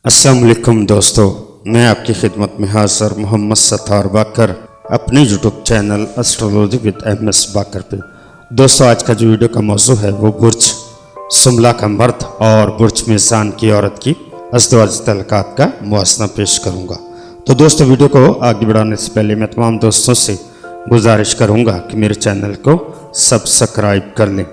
अस्सलाम वालेकुम दोस्तों, मैं आपकी खिदमत में हाज़िर मोहम्मद सत्तार बाकर अपने YouTube channel astrology with MS बाकर पे। दोस्तों, आज का जो वीडियो का मौजू है वो बुर्ज सुमला का मर्द और बुर्ज मीज़ान की औरत की अज़दवाजी तल्क़ात का मुआसना पेश करूँगा। तो दोस्तों, वीडियो को आगे बढ़ाने से पहले मैं तमाम दोस्तों से गुजारिश करूँगा कि मेरे चैनल को सब्सक्राइब कर लें।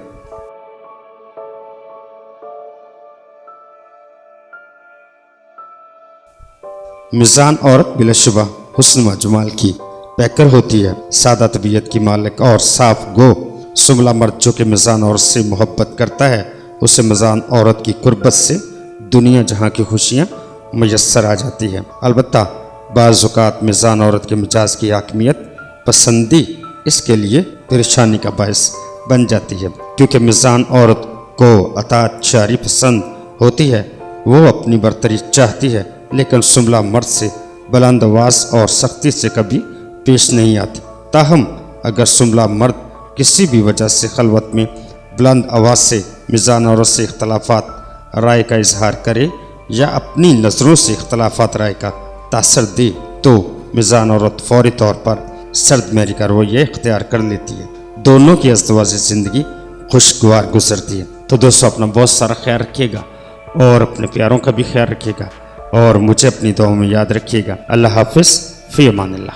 मीज़ान औरत बिलाशुबा हुस्न व जमाल की पैकर होती है, सादा तबीयत की मालिक और साफ गो। सुमला मर्द जो कि मीज़ान औरत से मोहब्बत करता है, उसे मीज़ान औरत की कुर्बत से दुनिया जहाँ की खुशियाँ मैसर आ जाती है। अलबत्ता बाज़ औक़ात मीज़ान औरत के मिजाज की हाकमियत पसंदी इसके लिए परेशानी का बायस बन जाती है, क्योंकि मीज़ान औरत को अताअत शारी पसंद होती है। वो अपनी बरतरी चाहती है, लेकिन सुमला मर्द से बुलंद आवाज़ और सख्ती से कभी पेश नहीं आती। ताहम अगर सुमला मर्द किसी भी वजह से खलवत में बुलंद आवाज़ से मीज़ान औरत से इख्तलाफात राय का इजहार करे या अपनी नज़रों से इख्तलाफात राय का तासर दे, तो मीज़ान औरत फौरी तौर पर सर्द मैरी का रवैया इख्तियार कर लेती है। दोनों की अज़दवाजी ज़िंदगी खुशगवार गुजरती है। तो दोस्तों, अपना बहुत सारा ख्याल रखिएगा और अपने प्यारों का भी ख्याल रखिएगा और मुझे अपनी दुआओं में याद रखिएगा। अल्लाह हाफ़िज़, फ़ी अमानिल्लाह।